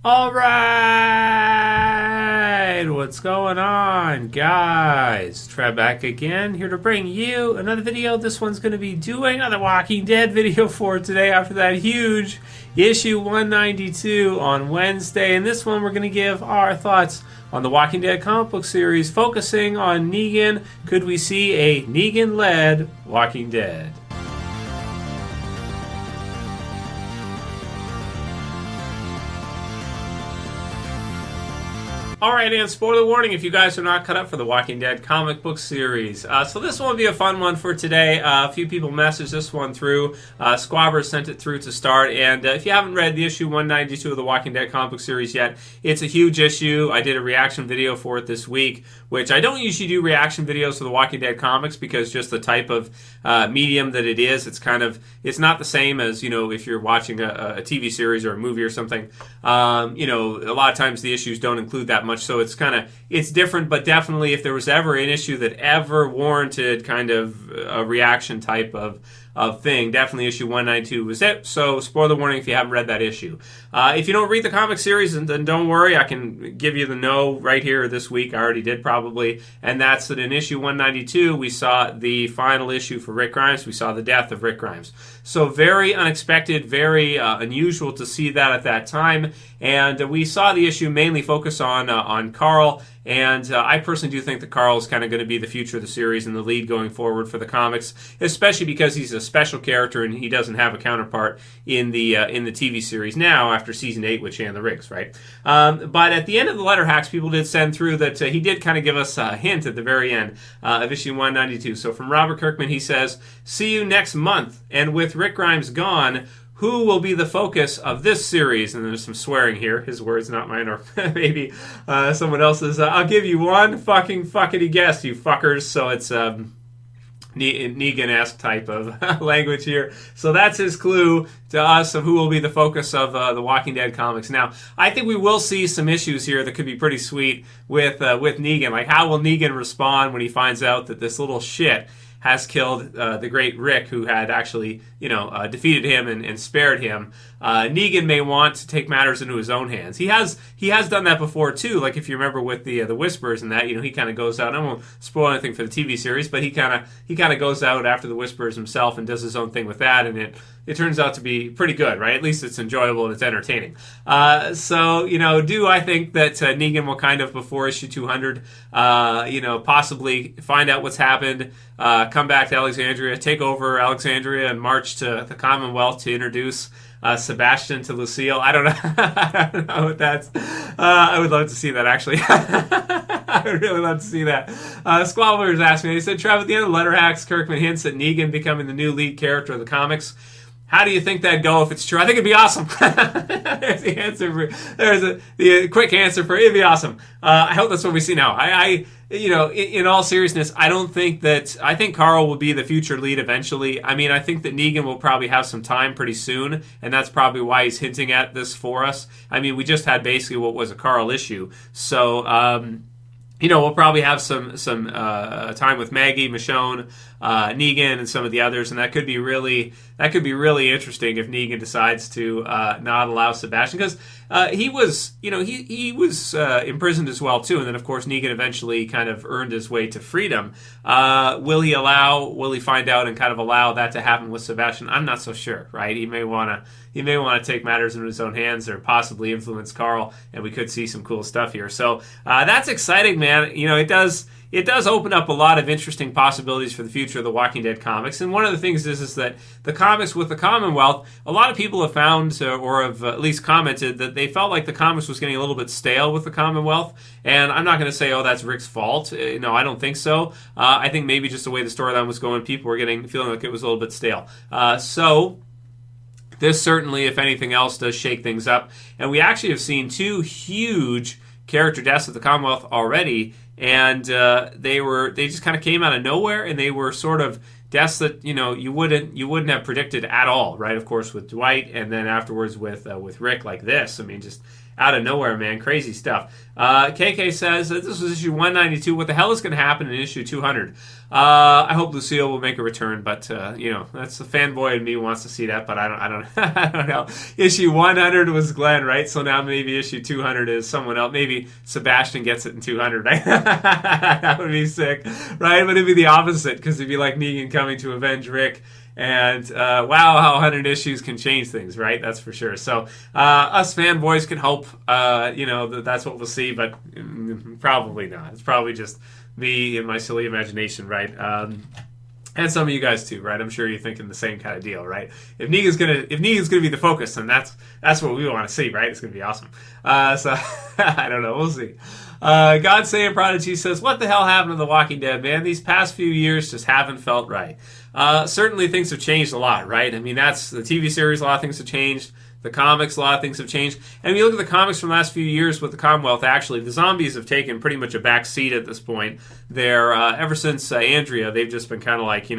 All right, what's going on, guys? Trev back again, here to bring you another video. This one's going to be doing another Walking Dead video for today after that huge issue 192 on Wednesday. And this one we're going to give our thoughts on the Walking Dead comic book series, focusing on Negan. Could we see a Negan-led Walking Dead? Alright, and spoiler warning if you guys are not caught up for the Walking Dead comic book series. So this one will be a fun one for today. A few people messaged this one through. Sqwuablers sent it through to start. And if you haven't read the issue 192 of the Walking Dead comic book series yet, it's a huge issue. I did a reaction video for it this week, which I don't usually do reaction videos for the Walking Dead comics because just the type of medium that it is, it's not the same as, if you're watching a TV series or a movie or something. A lot of times the issues don't include that much, so it's different, but definitely if there was ever an issue that ever warranted kind of a reaction type of thing, definitely issue 192 was it. So spoiler warning if you haven't read that issue. If you don't read the comic series, then don't worry, I can give you the no right here this week. I already did probably, and that's that in issue 192 we saw the final issue for Rick Grimes. We saw the death of Rick Grimes. So very unexpected, very unusual to see that at that time, and we saw the issue mainly focus on Carl. And I personally do think that Carl is kind of going to be the future of the series and the lead going forward for the comics, especially because he's a special character and he doesn't have a counterpart in the TV series now after season 8 with Shan the Riggs, right? But at the end of the letter hacks, people did send through that he did kind of give us a hint at the very end of issue 192. So from Robert Kirkman, he says, "See you next month, and with Rick Grimes gone, who will be the focus of this series?" And there's some swearing here. His words, not mine, or maybe someone else's. I'll give you one fuckity guess, you fuckers. So it's Negan-esque type of language here. So that's his clue to us of who will be the focus of the Walking Dead comics. Now, I think we will see some issues here that could be pretty sweet with Negan. Like, how will Negan respond when he finds out that this little shit has killed the great Rick, who had actually, defeated him and spared him. Negan may want to take matters into his own hands. He has done that before too. Like if you remember with the Whispers and that, he kind of goes out. I won't spoil anything for the TV series, but he kind of goes out after the Whispers himself and does his own thing with that, and it turns out to be pretty good, right? At least it's enjoyable and it's entertaining. So do I think that Negan will kind of, before issue 200, possibly find out what's happened, come back to Alexandria, take over Alexandria, and march to the Commonwealth to introduce Sebastian to Lucille. I don't know. I don't know what that's. I would love to see that, actually. I would really love to see that. Sqwuablers asked me, he said, "Trev, at the end of the letter hacks, Kirkman hints at Negan becoming the new lead character of the comics. How do you think that'd go if it's true?" I think it'd be awesome. There's the answer. The quick answer for it'd be awesome. I hope that's what we see now. In all seriousness, I think Carl will be the future lead eventually. I mean, I think that Negan will probably have some time pretty soon, and that's probably why he's hinting at this for us. I mean, we just had basically what was a Carl issue, so we'll probably have some time with Maggie, Michonne, Negan, and some of the others, and that could be really interesting if Negan decides to not allow Sebastian, because he was imprisoned as well too, and then of course Negan eventually kind of earned his way to freedom. Will he find out and kind of allow that to happen with Sebastian? I'm not so sure, right? He may want to take matters into his own hands or possibly influence Carl, and we could see some cool stuff here. So that's exciting, man. It does open up a lot of interesting possibilities for the future of the Walking Dead comics. And one of the things is that the comics with the Commonwealth, a lot of people have found or have at least commented that they felt like the comics was getting a little bit stale with the Commonwealth. And I'm not going to say, oh, that's Rick's fault. No, I don't think so. I think maybe just the way the storyline was going, people were feeling like it was a little bit stale. So this certainly, if anything else, does shake things up. And we actually have seen 2 huge character deaths of the Commonwealth already, and they just kind of came out of nowhere, and they were sort of deaths that you wouldn't have predicted at all, right? Of course, with Dwight, and then afterwards with Rick, like this. I mean, just out of nowhere, man. Crazy stuff. KK says that this was issue 192. What the hell is going to happen in issue 200? I hope Lucille will make a return, but that's the fanboy in me wants to see that, but I don't I don't know. Issue 100 was Glenn, right? So now maybe issue 200 is someone else. Maybe Sebastian gets it in 200, right? That would be sick, right? But it'd be the opposite, because it'd be like Negan coming to avenge Rick. And wow, how 100 issues can change things, right? That's for sure. So us fanboys can hope, that's what we'll see, but probably not. It's probably just me and my silly imagination, right? And some of you guys too, right? I'm sure you're thinking the same kind of deal, right? If Negan's gonna be the focus, then that's what we want to see, right? It's gonna be awesome. So I don't know, we'll see. Saiyan Prodigy says, "What the hell happened to The Walking Dead, man? These past few years just haven't felt right." Certainly things have changed a lot, right? I mean, that's the TV series. A lot of things have changed. The comics, a lot of things have changed. And if you look at the comics from the last few years with the Commonwealth, actually, the zombies have taken pretty much a back seat at this point. They're, ever since Andrea, they've just been kind of like,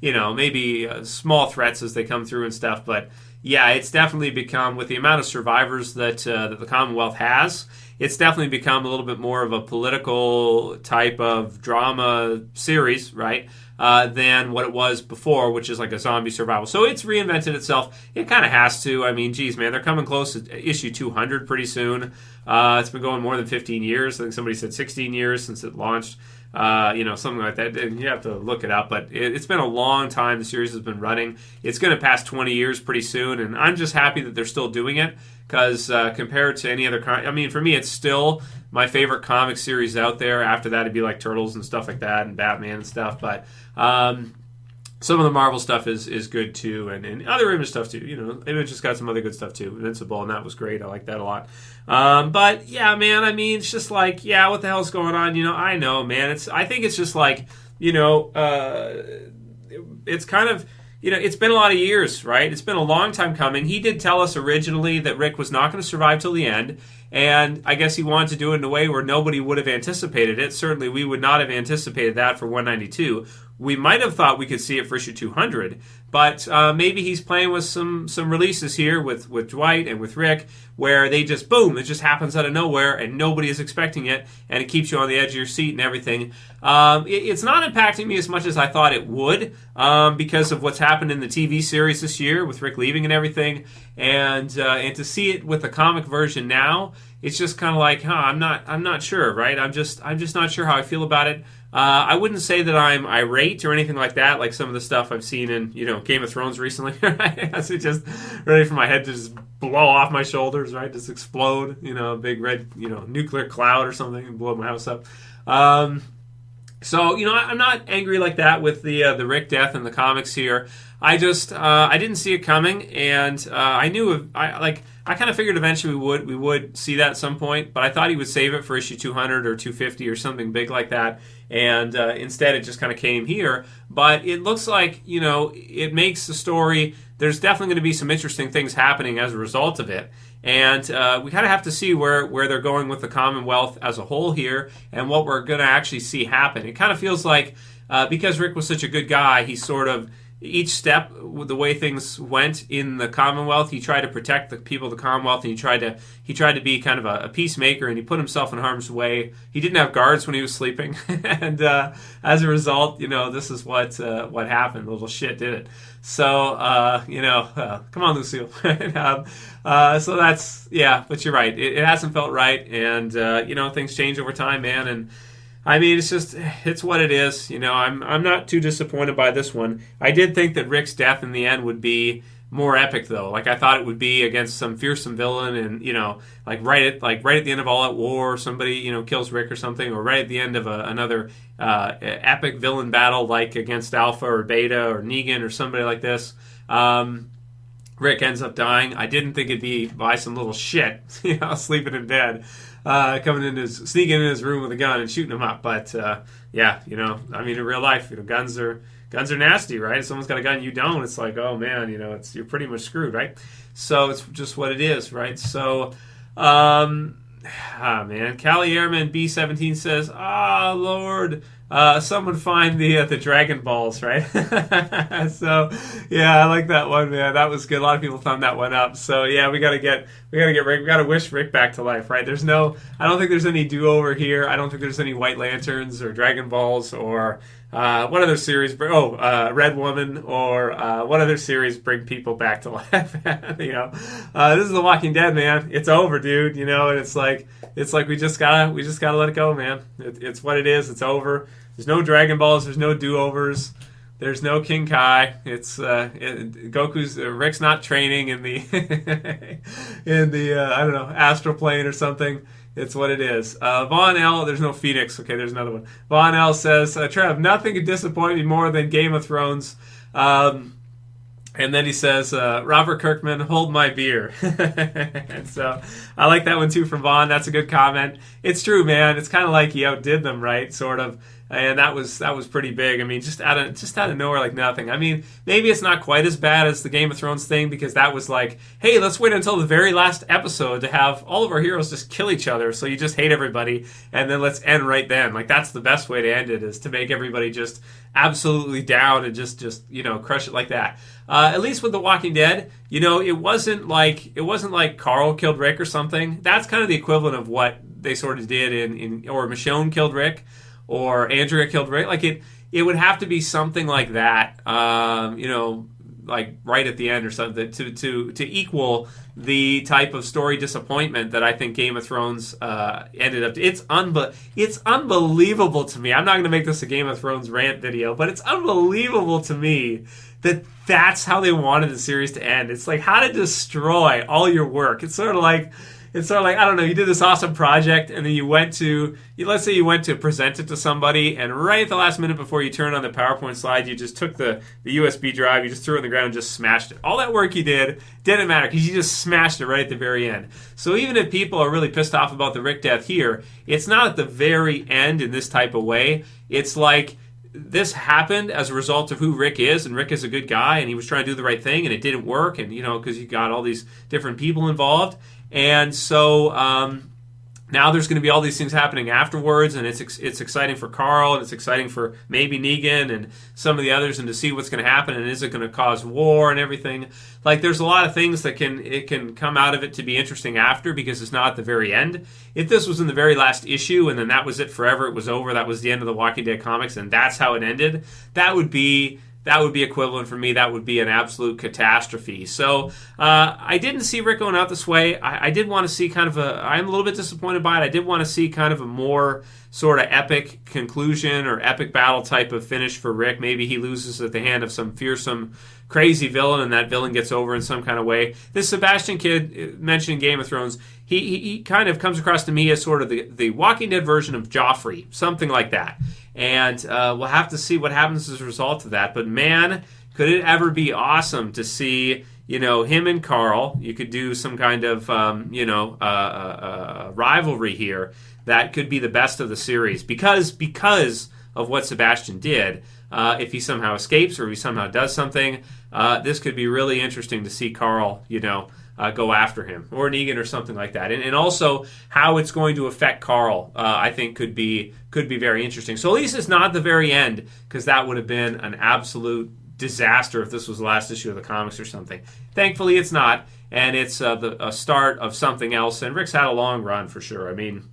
maybe small threats as they come through and stuff. But yeah, it's definitely become, with the amount of survivors that the Commonwealth has, it's definitely become a little bit more of a political type of drama series, right? Than what it was before, which is like a zombie survival. So it's reinvented itself. It kind of has to. I mean, geez, man, they're coming close to issue 200 pretty soon. It's been going more than 15 years. I think somebody said 16 years since it launched. Something like that. And you have to look it up, but it's been a long time the series has been running. It's going to pass 20 years pretty soon, and I'm just happy that they're still doing it, because compared to any other for me, it's still my favorite comic series out there. After that, it'd be like Turtles and stuff like that, and Batman and stuff, but some of the Marvel stuff is good too, and other Image stuff too. Image just got some other good stuff too. Invincible, and that was great. I like that a lot. But yeah, man, I mean, it's just like, yeah, what the hell's going on? I know, man. I think it's just like, it's kind of, it's been a lot of years, right? It's been a long time coming. He did tell us originally that Rick was not going to survive till the end, and I guess he wanted to do it in a way where nobody would have anticipated it. Certainly, we would not have anticipated that for 192. We might have thought we could see it for issue 200, but maybe he's playing with some releases here with Dwight and with Rick, where they just, boom, it just happens out of nowhere, and nobody is expecting it, and it keeps you on the edge of your seat and everything. It's not impacting me as much as I thought it would, because of what's happened in the TV series this year with Rick leaving and everything, and to see it with the comic version now, it's just kind of like, I'm not sure, right? I'm just not sure how I feel about it. I wouldn't say that I'm irate or anything like that, like some of the stuff I've seen in, Game of Thrones recently. Right? It's just ready for my head to just blow off my shoulders, right? Just explode, a big red, nuclear cloud or something and blow my house up. So, I'm not angry like that with the Rick death in the comics here. I just, I didn't see it coming, and I knew, I kind of figured eventually we would see that at some point, but I thought he would save it for issue 200 or 250 or something big like that, and instead it just kind of came here. But it looks like, it makes the story, there's definitely going to be some interesting things happening as a result of it, and we kind of have to see where they're going with the Commonwealth as a whole here, and what we're going to actually see happen. It kind of feels like, because Rick was such a good guy, he sort of, each step, the way things went in the Commonwealth, he tried to protect the people of the Commonwealth, and he tried to be kind of a peacemaker, and he put himself in harm's way. He didn't have guards when he was sleeping, and as a result, this is what happened. The little shit did it. So come on, Lucille. So that's, yeah, but you're right. It hasn't felt right, and things change over time, man, and I mean, it's what it is. I'm not too disappointed by this one. I did think that Rick's death in the end would be more epic, though. Like, I thought it would be against some fearsome villain, and right at the end of All Out War, somebody kills Rick or something, or right at the end of another epic villain battle, like against Alpha or Beta or Negan or somebody like this. Rick ends up dying. I didn't think it'd be by some little shit, sleeping in bed. Sneaking in his room with a gun and shooting him up. But in real life, guns are nasty, right? If someone's got a gun, you don't. It's like, oh man, you're pretty much screwed, right? So it's just what it is, right? So, man, Cali AirmanB17 says, Lord, someone find the Dragon Balls, right? So yeah, I like that one, man. That was good. A lot of people thumbed that one up. So yeah, we gotta get Rick. We gotta wish Rick back to life, right? I don't think there's any do-over here. I don't think there's any White Lanterns or Dragon Balls or what other series? Red Woman or what other series bring people back to life? This is The Walking Dead, man. It's over, dude. And it's like we just gotta let it go, man. It's what it is. It's over. There's no Dragon Balls. There's no do-overs. There's no King Kai. It's Rick's not training in the I don't know, astral plane or something. It's what it is. Vaughn L. There's no Phoenix. Okay, there's another one. Vaughn L. says, Trev, nothing could disappoint me more than Game of Thrones. And then he says, Robert Kirkman, hold my beer. And so I like that one too from Vaughn. That's a good comment. It's true, man. It's kind of like he outdid them, right? Sort of. And that was pretty big. I mean, just out of nowhere, like nothing. I mean, maybe it's not quite as bad as the Game of Thrones thing, because that was like, hey, let's wait until the very last episode to have all of our heroes just kill each other, so you just hate everybody, and then let's end right then. Like, that's the best way to end it, is to make everybody just absolutely down and just crush it like that. At least with The Walking Dead, it wasn't like Carl killed Rick or something. That's kind of the equivalent of what they sort of did or Michonne killed Rick, or Andrea killed Rick. Like it would have to be something like that, like right at the end or something to equal the type of story disappointment that I think Game of Thrones ended up. It's unbelievable to me. I'm not going to make this a Game of Thrones rant video, but it's unbelievable to me that that's how they wanted the series to end. It's like how to destroy all your work. It's sort of like, I don't know, you did this awesome project, and then let's say you went to present it to somebody, and right at the last minute before you turned on the PowerPoint slide, you just took the USB drive, you just threw it on the ground and just smashed it. All that work you did didn't matter, because you just smashed it right at the very end. So even if people are really pissed off about the Rick death here, it's not at the very end in this type of way. It's like, this happened as a result of who Rick is, and Rick is a good guy, and he was trying to do the right thing, and it didn't work, and because you got all these different people involved. And so now there's going to be all these things happening afterwards, and it's exciting for Carl, and it's exciting for maybe Negan and some of the others, and to see what's going to happen, and is it going to cause war and everything. Like, there's a lot of things that can come out of it to be interesting after, because it's not at the very end. If this was in the very last issue, and then that was it forever, it was over, that was the end of the Walking Dead comics, and that's how it ended, that would be equivalent for me. That would be an absolute catastrophe. So I didn't see Rick going out this way. I did want to see I'm a little bit disappointed by it. I did want to see kind of a more sort of epic conclusion or epic battle type of finish for Rick. Maybe he loses at the hand of some fearsome, crazy villain, and that villain gets over in some kind of way. This Sebastian kid mentioned in Game of Thrones, he kind of comes across to me as sort of the Walking Dead version of Joffrey, something like that. And we'll have to see what happens as a result of that. But man, could it ever be awesome to see, him and Carl. You could do some kind of, rivalry here that could be the best of the series because of what Sebastian did. If he somehow escapes or if he somehow does something, this could be really interesting to see Carl, go after him, or Negan or something like that. And also how it's going to affect Carl, I think could be very interesting. So at least it's not the very end, because that would have been an absolute disaster if this was the last issue of the comics or something. Thankfully it's not, and it's a start of something else. And Rick's had a long run for sure. I mean,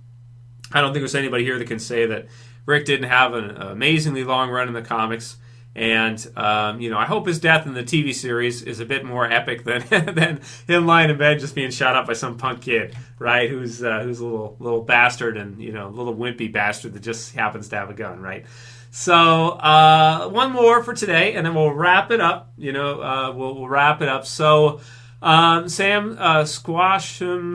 I don't think there's anybody here that can say that Rick didn't have an amazingly long run in the comics. And, I hope his death in the TV series is a bit more epic than him lying in bed just being shot up by some punk kid, right? Who's a little bastard and, a little wimpy bastard that just happens to have a gun, right? So, one more for today, and then we'll wrap it up. We'll wrap it up. So, Samsquamsh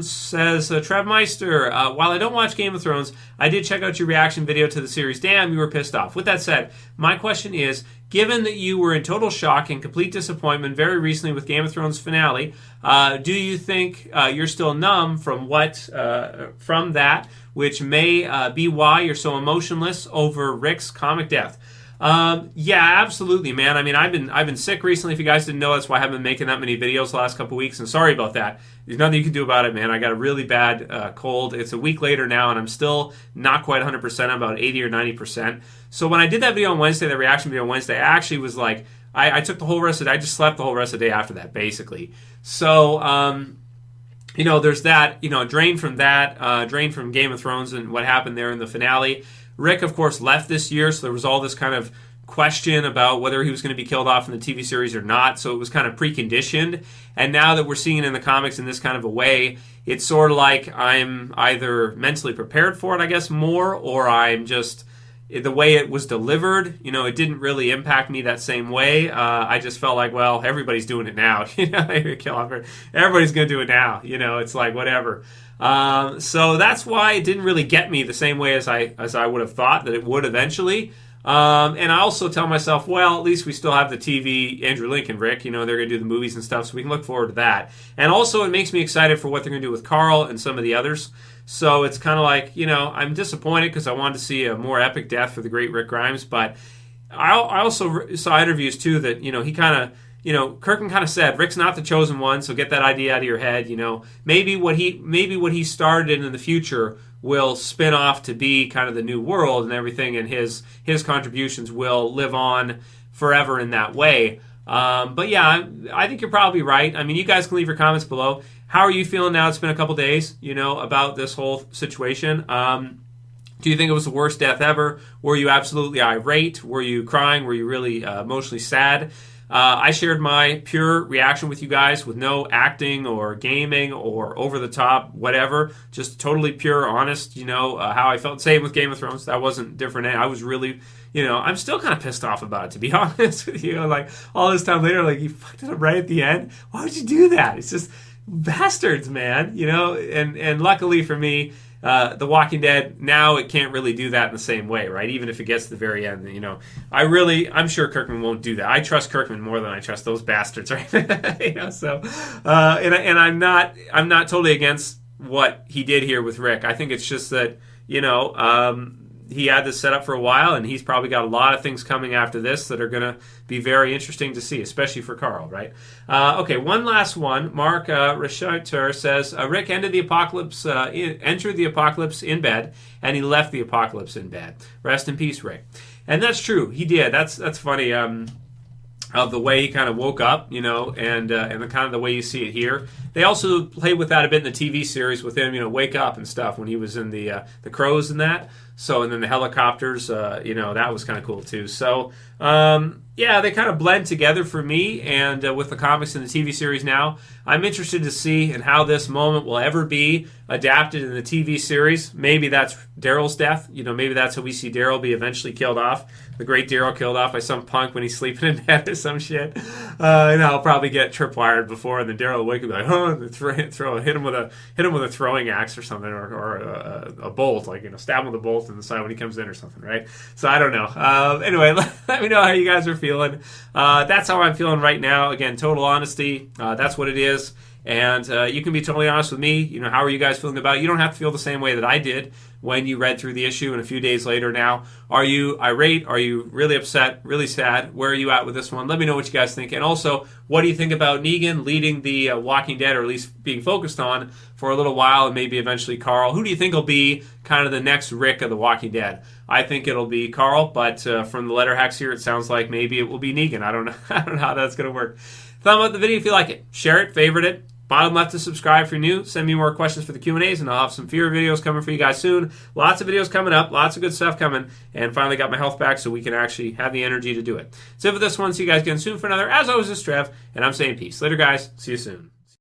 says, Trevmeister, while I don't watch Game of Thrones, I did check out your reaction video to the series. Damn, you were pissed off. With that said, my question is, given that you were in total shock and complete disappointment very recently with Game of Thrones finale, do you think you're still numb from that, which may be why you're so emotionless over Rick's comic death? Yeah, absolutely, man. I mean, I've been sick recently. If you guys didn't know, that's why I haven't been making that many videos the last couple weeks. And sorry about that. There's nothing you can do about it, man. I got a really bad cold. It's a week later now, and I'm still not quite 100%. I'm about 80 or 90%. So when I did that video on Wednesday, the reaction video on Wednesday, I actually was like, I took the whole rest of the day. I just slept the whole rest of the day after that, basically. So, there's that. Drain from that, drain from Game of Thrones and what happened there in the finale. Rick, of course, left this year, so there was all this kind of question about whether he was going to be killed off in the TV series or not, so it was kind of preconditioned. And now that we're seeing it in the comics in this kind of a way, it's sort of like I'm either mentally prepared for it, I guess, more, or I'm just, the way it was delivered, it didn't really impact me that same way. I just felt like, well, everybody's doing it now. Everybody's going to do it now. It's like, whatever. So that's why it didn't really get me the same way as I would have thought that it would eventually. And I also tell myself, well, at least we still have the TV Andrew Lincoln Rick. They're going to do the movies and stuff, so we can look forward to that. And also, it makes me excited for what they're going to do with Carl and some of the others. So it's kind of like, I'm disappointed because I wanted to see a more epic death for the great Rick Grimes. But I also saw interviews too that he kind of. Kirkman kind of said Rick's not the chosen one, so get that idea out of your head. Maybe what he started in the future will spin off to be kind of the new world and everything, and his contributions will live on forever in that way. But yeah, I think you're probably right. I mean, you guys can leave your comments below. How are you feeling now? It's been a couple days, about this whole situation. Do you think it was the worst death ever? Were you absolutely irate? Were you crying? Were you really emotionally sad? I shared my pure reaction with you guys with no acting or gaming or over the top, whatever. Just totally pure, honest, how I felt. Same with Game of Thrones. That wasn't different. I was really, I'm still kind of pissed off about it, to be honest with you. Like, all this time later, like, you fucked it up right at the end. Why would you do that? It's just bastards, man, and luckily for me, The Walking Dead, now it can't really do that in the same way, right? Even if it gets to the very end, I'm sure Kirkman won't do that. I trust Kirkman more than I trust those bastards, right? So, and I'm not totally against what he did here with Rick. I think it's just that, he had this set up for a while, and he's probably got a lot of things coming after this that are going to be very interesting to see, especially for Carl, right? Okay, one last one. Mark Risharter says, Rick entered the apocalypse in bed, and he left the apocalypse in bed. Rest in peace, Rick. And that's true. He did. That's funny. Of the way he kind of woke up, and the kind of the way you see it here. They also played with that a bit in the TV series with him, wake up and stuff when he was in the crows and that. So, and then the helicopters, that was kind of cool too. So, they kind of blend together for me, and with the comics and the TV series now, I'm interested to see and how this moment will ever be adapted in the TV series. Maybe that's Daryl's death. Maybe that's how we see Daryl be eventually killed off. The great Daryl killed off by some punk when he's sleeping in bed or some shit. And I'll probably get tripwired before, and then Daryl will wake up and be like, hit him with a throwing axe or something, or a bolt, like stab him with a bolt in the side when he comes in or something, right? So I don't know. Anyway, let me know how you guys are feeling. That's how I'm feeling right now. Again, total honesty. That's what it is. And you can be totally honest with me. How are you guys feeling about it? You don't have to feel the same way that I did when you read through the issue and a few days later now. Are you irate? Are you really upset? Really sad? Where are you at with this one? Let me know what you guys think. And also, what do you think about Negan leading the Walking Dead, or at least being focused on for a little while, and maybe eventually Carl? Who do you think will be kind of the next Rick of the Walking Dead? I think it'll be Carl, but from the letter hacks here, it sounds like maybe it will be Negan. I don't know. I don't know how that's going to work. Thumb up the video if you like it. Share it. Favorite it. Bottom left to subscribe if you're new. Send me more questions for the Q&As, and I'll have some fear videos coming for you guys soon. Lots of videos coming up. Lots of good stuff coming. And finally got my health back so we can actually have the energy to do it. So for this one, see you guys again soon for another. As always, this is Trev, and I'm saying peace. Later, guys. See you soon.